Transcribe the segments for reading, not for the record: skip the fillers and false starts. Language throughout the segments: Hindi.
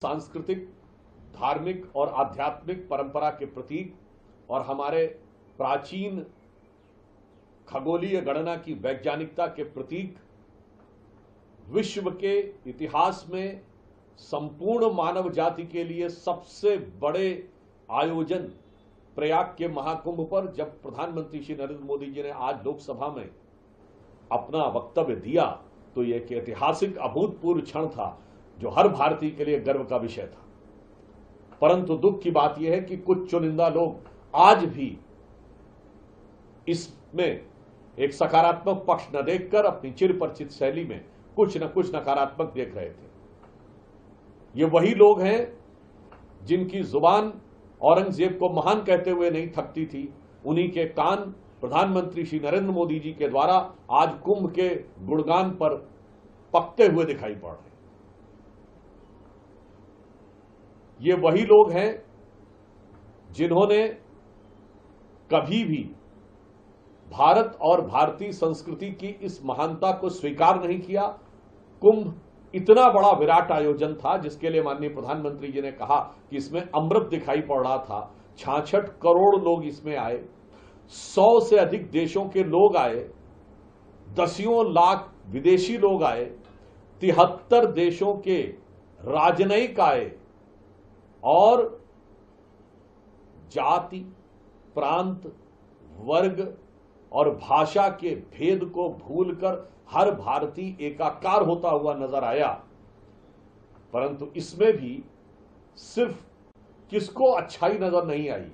सांस्कृतिक, धार्मिक और आध्यात्मिक परंपरा के प्रतीक और हमारे प्राचीन खगोलीय गणना की वैज्ञानिकता के प्रतीक, विश्व के इतिहास में संपूर्ण मानव जाति के लिए सबसे बड़े आयोजन प्रयाग के महाकुंभ पर जब प्रधानमंत्री श्री नरेंद्र मोदी जी ने आज लोकसभा में अपना वक्तव्य दिया तो यह एक ऐतिहासिक अभूतपूर्व क्षण था जो हर भारतीय के लिए गर्व का विषय था। परंतु दुख की बात यह है कि कुछ चुनिंदा लोग आज भी इसमें एक सकारात्मक पक्ष न देखकर अपनी चिरपरिचित शैली में कुछ न कुछ नकारात्मक देख रहे थे। ये वही लोग हैं जिनकी जुबान औरंगजेब को महान कहते हुए नहीं थकती थी, उन्हीं के कान प्रधानमंत्री श्री नरेंद्र मोदी जी के द्वारा आज कुंभ के गुणगान पर पकते हुए दिखाई पड़ रहे। ये वही लोग हैं जिन्होंने कभी भी भारत और भारतीय संस्कृति की इस महानता को स्वीकार नहीं किया। कुंभ इतना बड़ा विराट आयोजन था जिसके लिए माननीय प्रधानमंत्री जी ने कहा कि इसमें अमृत दिखाई पड़ रहा था। 66 करोड़ लोग इसमें आए, 100 से अधिक देशों के लोग आए, दसियों लाख विदेशी लोग आए, 73 देशों के राजनयिक आए और जाति, प्रांत, वर्ग और भाषा के भेद को भूलकर हर भारतीय एकाकार होता हुआ नजर आया। परंतु इसमें भी सिर्फ किसको अच्छाई नजर नहीं आई,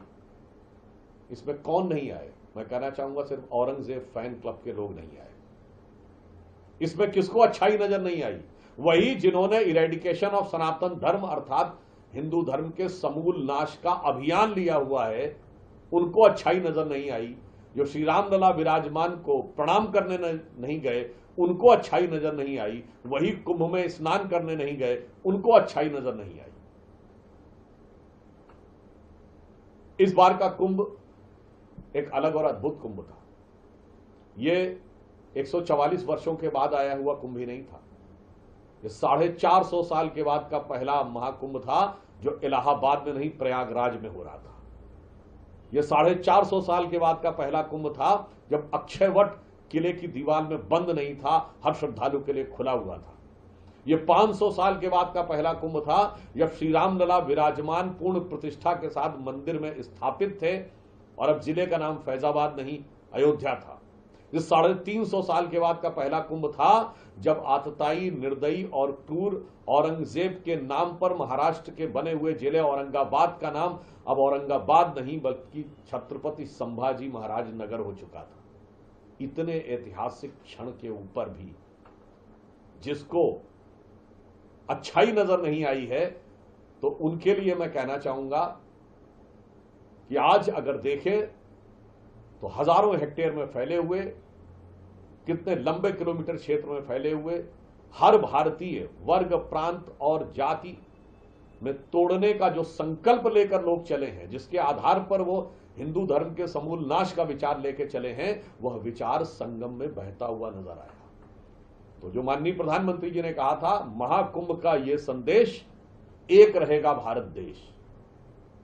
इसमें कौन नहीं आए? मैं कहना चाहूंगा सिर्फ औरंगजेब फैन क्लब के लोग नहीं आए। इसमें किसको अच्छाई नजर नहीं आई? वही जिन्होंने इरेडिकेशन ऑफ सनातन धर्म अर्थात हिंदू धर्म के समूल नाश का अभियान लिया हुआ है, उनको अच्छाई नजर नहीं आई। जो श्री रामलला विराजमान को प्रणाम करने नहीं गए, उनको अच्छाई नजर नहीं आई। वही कुंभ में स्नान करने नहीं गए, उनको अच्छाई नजर नहीं आई। इस बार का कुंभ एक अलग और अद्भुत कुंभ था। ये 144 वर्षों के बाद आया हुआ कुंभ ही नहीं था। ये 450 साल के बाद का पहला महाकुंभ था जो इलाहाबाद में नहीं प्रयागराज में हो रहा था। यह 450 साल के बाद का पहला कुंभ था जब अक्षयवट किले की दीवार में बंद नहीं था, हर श्रद्धालु के लिए खुला हुआ था। यह 500 साल के बाद का पहला कुंभ था जब श्री रामलला विराजमान पूर्ण प्रतिष्ठा के साथ मंदिर में स्थापित थे और अब जिले का नाम फैजाबाद नहीं अयोध्या था। इस 350 साल के बाद का पहला कुंभ था जब आतताई, निर्दयी और क्रूर औरंगजेब के नाम पर महाराष्ट्र के बने हुए जिले औरंगाबाद का नाम अब औरंगाबाद नहीं बल्कि छत्रपति संभाजी महाराज नगर हो चुका था। इतने ऐतिहासिक क्षण के ऊपर भी जिसको अच्छाई नजर नहीं आई है, तो उनके लिए मैं कहना चाहूंगा कि आज अगर देखें तो हजारों हेक्टेयर में फैले हुए, कितने लंबे किलोमीटर क्षेत्र में फैले हुए, हर भारतीय वर्ग, प्रांत और जाति में तोड़ने का जो संकल्प लेकर लोग चले हैं, जिसके आधार पर वो हिंदू धर्म के समूल नाश का विचार लेकर चले हैं, वह विचार संगम में बहता हुआ नजर आया। तो जो माननीय प्रधानमंत्री जी ने कहा था, महाकुंभ का यह संदेश, एक रहेगा भारत देश।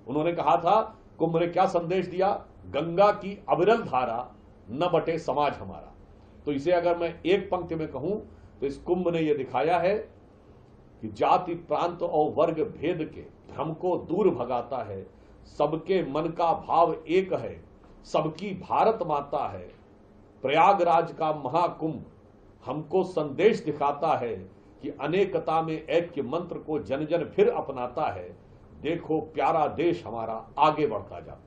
उन्होंने कहा था, कुंभ ने क्या संदेश दिया? गंगा की अविरल धारा, न बटे समाज हमारा। तो इसे अगर मैं एक पंक्ति में कहूं तो इस कुंभ ने यह दिखाया है कि जाति, प्रांत और वर्ग भेद के भ्रम को दूर भगाता है। सबके मन का भाव एक है, सबकी भारत माता है। प्रयागराज का महाकुंभ हमको संदेश दिखाता है कि अनेकता में ऐक्य मंत्र को जन जन फिर अपनाता है। देखो प्यारा देश हमारा आगे बढ़ता जाता है।